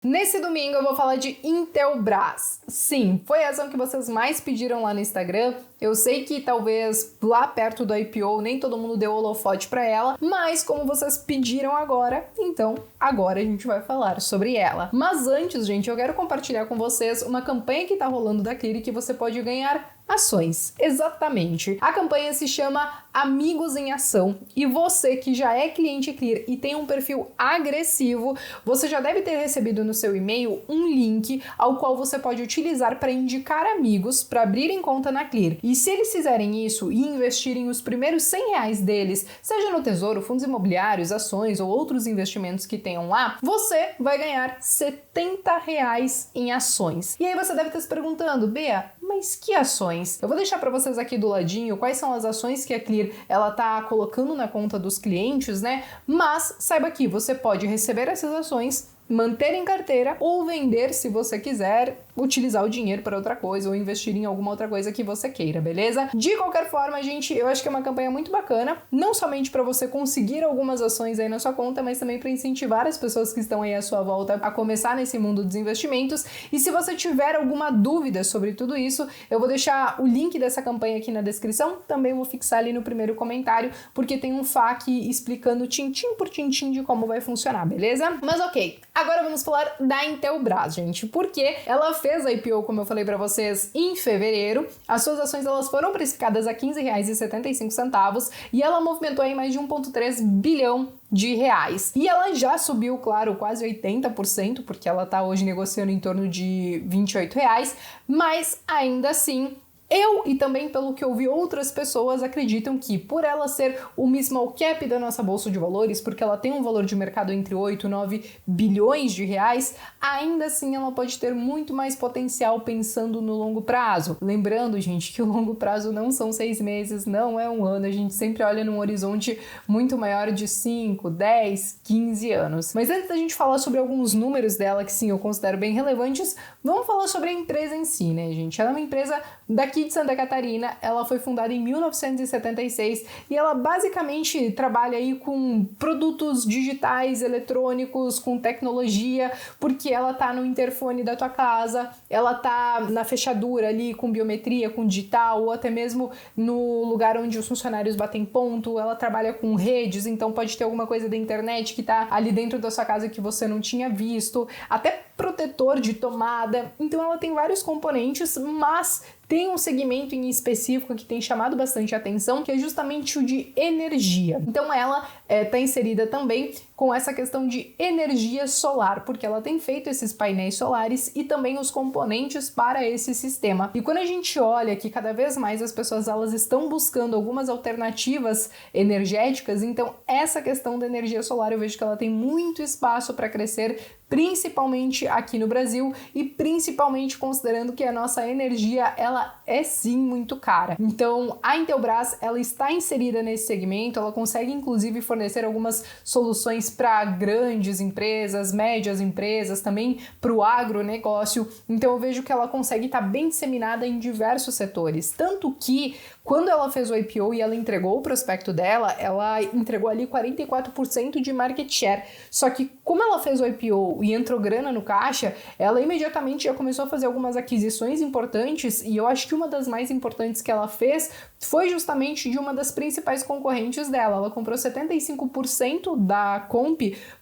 Nesse domingo eu vou falar de Intelbras. Sim, foi a ação que vocês mais pediram lá no Instagram. Eu sei que talvez lá perto do IPO nem todo mundo deu holofote para ela, mas como vocês pediram agora, então agora a gente vai falar sobre ela. Mas antes, gente, eu quero compartilhar com vocês uma campanha que tá rolando da Clear que você pode ganhar ações. Exatamente. A campanha se chama Amigos em Ação e você que já é cliente Clear e tem um perfil agressivo, você já deve ter recebido no seu e-mail um link ao qual você pode utilizar para indicar amigos para abrirem conta na Clear. E se eles fizerem isso e investirem os primeiros R$100 deles, seja no Tesouro, fundos imobiliários, ações ou outros investimentos que tenham lá, você vai ganhar R$70 em ações. E aí você deve estar se perguntando, Bea, mas que ações? Eu vou deixar para vocês aqui do ladinho quais são as ações que a Clear ela tá colocando na conta dos clientes, né? Mas saiba que você pode receber essas ações, manter em carteira ou vender se você quiser utilizar o dinheiro para outra coisa ou investir em alguma outra coisa que você queira, beleza? De qualquer forma, gente, eu acho que é uma campanha muito bacana, não somente para você conseguir algumas ações aí na sua conta, mas também para incentivar as pessoas que estão aí à sua volta a começar nesse mundo dos investimentos. E se você tiver alguma dúvida sobre tudo isso, eu vou deixar o link dessa campanha aqui na descrição, também vou fixar ali no primeiro comentário, porque tem um FAQ explicando tintim por tintim de como vai funcionar, beleza? Mas ok, agora vamos falar da Intelbras, gente, porque ela fez a IPO, como eu falei para vocês, em fevereiro. As suas ações elas foram precificadas a R$15,75 e ela movimentou aí mais de 1,3 bilhão de reais. E ela já subiu, claro, quase 80%, porque ela tá hoje negociando em torno de R$28, mas ainda assim eu, e também pelo que eu vi outras pessoas, acreditam que por ela ser uma small cap da nossa bolsa de valores, porque ela tem um valor de mercado entre 8 e 9 bilhões de reais, ainda assim ela pode ter muito mais potencial pensando no longo prazo. Lembrando, gente, que o longo prazo não são 6 meses, não é um ano, a gente sempre olha num horizonte muito maior de 5, 10, 15 anos. Mas antes da gente falar sobre alguns números dela, que sim, eu considero bem relevantes, vamos falar sobre a empresa em si, né, gente? Ela é uma empresa daqui de Santa Catarina, ela foi fundada em 1976 e ela basicamente trabalha aí com produtos digitais, eletrônicos, com tecnologia, porque ela tá no interfone da tua casa, ela tá na fechadura ali com biometria, com digital, ou até mesmo no lugar onde os funcionários batem ponto, ela trabalha com redes, então pode ter alguma coisa da internet que tá ali dentro da sua casa que você não tinha visto, até protetor de tomada, então ela tem vários componentes, mas tem um segmento em específico que tem chamado bastante atenção, que é justamente o de energia. Então ela está inserida também com essa questão de energia solar, porque ela tem feito esses painéis solares e também os componentes para esse sistema. E quando a gente olha que cada vez mais as pessoas elas estão buscando algumas alternativas energéticas, então essa questão da energia solar eu vejo que ela tem muito espaço para crescer, principalmente aqui no Brasil e principalmente considerando que a nossa energia ela é sim muito cara. Então a Intelbras ela está inserida nesse segmento, ela consegue inclusive fornecer algumas soluções para grandes empresas, médias empresas, também para o agronegócio. Então eu vejo que ela consegue estar bem disseminada em diversos setores, tanto que quando ela fez o IPO e ela entregou o prospecto dela, ela entregou ali 44% de market share. Só que como ela fez o IPO e entrou grana no caixa, ela imediatamente já começou a fazer algumas aquisições importantes e eu acho que uma das mais importantes que ela fez foi justamente de uma das principais concorrentes dela. Ela comprou 75% da Comp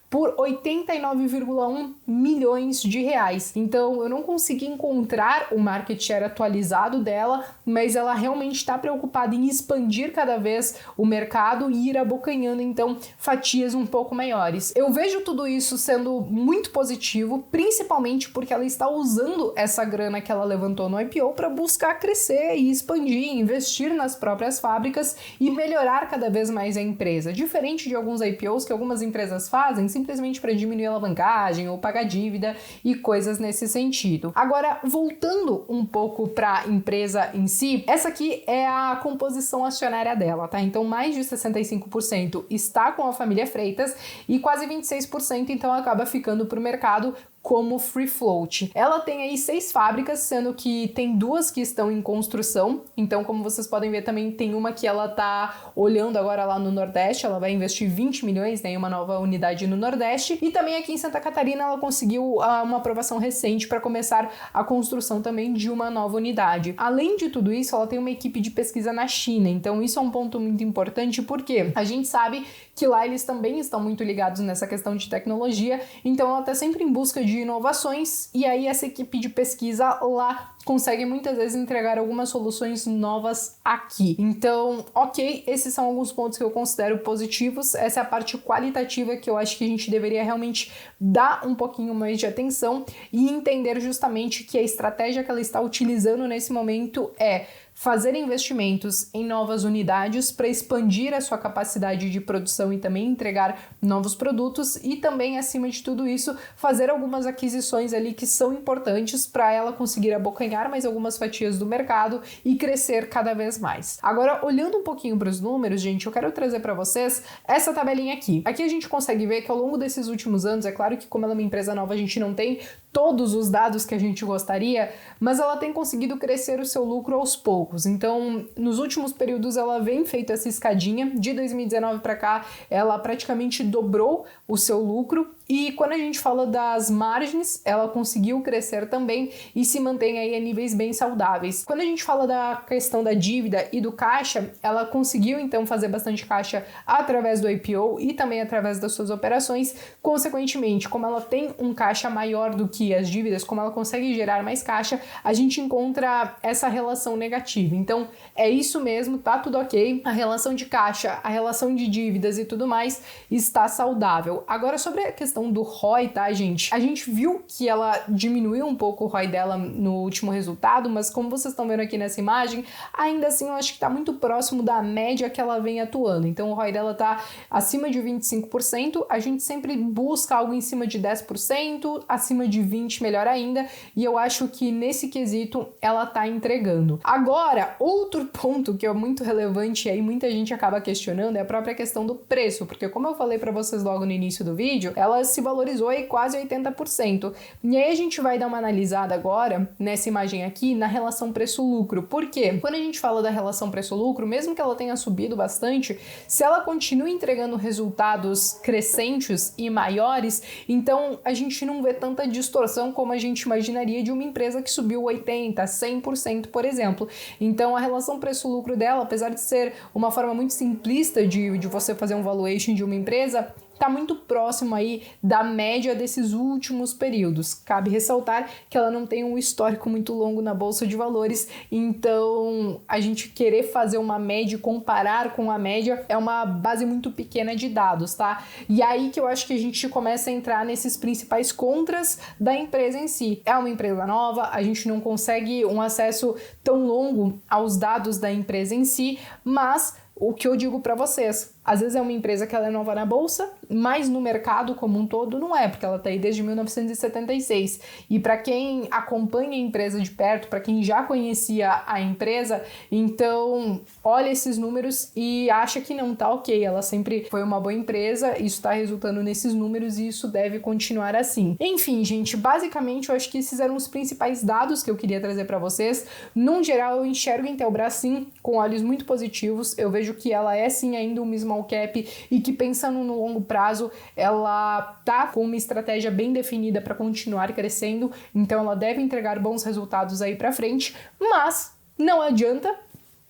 por 89,1 milhões de reais. Então eu não consegui encontrar o market share atualizado dela, mas ela realmente está preocupada em expandir cada vez o mercado e ir abocanhando então fatias um pouco maiores. Eu vejo tudo isso sendo muito positivo, principalmente porque ela está usando essa grana que ela levantou no IPO para buscar crescer e expandir, investir nas próprias fábricas e melhorar cada vez mais a empresa. Diferente de alguns IPOs que algumas empresas fazem, simplesmente para diminuir a alavancagem ou pagar dívida e coisas nesse sentido. Agora, voltando um pouco para a empresa em si, essa aqui é a composição acionária dela, tá? Então, mais de 65% está com a família Freitas e quase 26% então acaba ficando para o mercado como free float. Ela tem aí 6 fábricas, sendo que tem 2 que estão em construção. Então, como vocês podem ver, também tem uma que ela tá olhando agora lá no Nordeste. Ela vai investir 20 milhões em uma nova unidade no Nordeste. E também aqui em Santa Catarina ela conseguiu uma aprovação recente para começar a construção também de uma nova unidade. Além de tudo isso, ela tem uma equipe de pesquisa na China. Então, isso é um ponto muito importante porque a gente sabe que lá eles também estão muito ligados nessa questão de tecnologia. Então, ela está sempre em busca de inovações e aí essa equipe de pesquisa lá consegue muitas vezes entregar algumas soluções novas aqui. Então, ok, esses são alguns pontos que eu considero positivos. Essa é a parte qualitativa que eu acho que a gente deveria realmente dar um pouquinho mais de atenção e entender justamente que a estratégia que ela está utilizando nesse momento é fazer investimentos em novas unidades para expandir a sua capacidade de produção e também entregar novos produtos e também, acima de tudo isso, fazer algumas aquisições ali que são importantes para ela conseguir abocanhar mais algumas fatias do mercado e crescer cada vez mais. Agora, olhando um pouquinho para os números, gente, eu quero trazer para vocês essa tabelinha aqui. Aqui a gente consegue ver que ao longo desses últimos anos, é claro que como ela é uma empresa nova, a gente não tem todos os dados que a gente gostaria, mas ela tem conseguido crescer o seu lucro aos poucos. Então, nos últimos períodos ela vem feito essa escadinha. De 2019 para cá, ela praticamente dobrou o seu lucro. E quando a gente fala das margens, ela conseguiu crescer também e se mantém aí a níveis bem saudáveis. Quando a gente fala da questão da dívida e do caixa, ela conseguiu então fazer bastante caixa através do IPO e também através das suas operações. Consequentemente, como ela tem um caixa maior do que as dívidas, como ela consegue gerar mais caixa, a gente encontra essa relação negativa. Então, é isso mesmo, tá tudo ok. A relação de caixa, a relação de dívidas e tudo mais está saudável. Agora, sobre a questão do ROI, tá, gente? A gente viu que ela diminuiu um pouco o ROI dela no último resultado, mas como vocês estão vendo aqui nessa imagem, ainda assim eu acho que tá muito próximo da média que ela vem atuando. Então o ROI dela tá acima de 25%, a gente sempre busca algo em cima de 10%, acima de 20% melhor ainda, e eu acho que nesse quesito ela tá entregando. Agora, outro ponto que é muito relevante e aí muita gente acaba questionando é a própria questão do preço, porque como eu falei pra vocês logo no início do vídeo, ela se valorizou aí quase 80%. E aí a gente vai dar uma analisada agora, nessa imagem aqui, na relação preço-lucro. Por quê? Quando a gente fala da relação preço-lucro, mesmo que ela tenha subido bastante, se ela continua entregando resultados crescentes e maiores, então a gente não vê tanta distorção como a gente imaginaria de uma empresa que subiu 80%, 100%, por exemplo. Então a relação preço-lucro dela, apesar de ser uma forma muito simplista de você fazer um valuation de uma empresa, está muito próximo aí da média desses últimos períodos. Cabe ressaltar que ela não tem um histórico muito longo na Bolsa de Valores, então a gente querer fazer uma média e comparar com a média é uma base muito pequena de dados, tá? E aí que eu acho que a gente começa a entrar nesses principais contras da empresa em si. É uma empresa nova, a gente não consegue um acesso tão longo aos dados da empresa em si, mas o que eu digo para vocês, às vezes é uma empresa que ela é nova na bolsa, mas no mercado como um todo não é, porque ela está aí desde 1976. E para quem acompanha a empresa de perto, para quem já conhecia a empresa, então olha esses números e acha que não tá ok. Ela sempre foi uma boa empresa, isso está resultando nesses números e isso deve continuar assim. Enfim, gente, basicamente eu acho que esses eram os principais dados que eu queria trazer para vocês. Num geral, eu enxergo a Intelbras sim com olhos muito positivos. Eu vejo que ela é sim ainda um small cap e que pensando no longo prazo ela tá com uma estratégia bem definida para continuar crescendo, então ela deve entregar bons resultados aí para frente, mas não adianta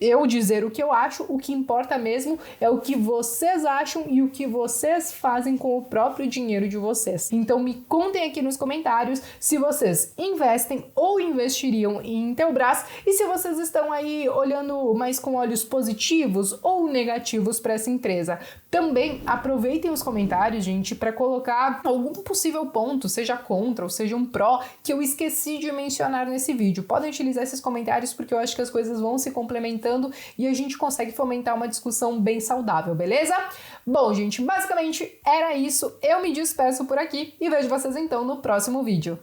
eu dizer o que eu acho, o que importa mesmo é o que vocês acham e o que vocês fazem com o próprio dinheiro de vocês. Então me contem aqui nos comentários se vocês investem ou investiriam em Intelbras e se vocês estão aí olhando mais com olhos positivos ou negativos para essa empresa. Também aproveitem os comentários, gente, para colocar algum possível ponto, seja contra ou seja um pró, que eu esqueci de mencionar nesse vídeo. Podem utilizar esses comentários porque eu acho que as coisas vão se complementando e a gente consegue fomentar uma discussão bem saudável, beleza? Bom, gente, basicamente era isso. Eu me despeço por aqui e vejo vocês então no próximo vídeo.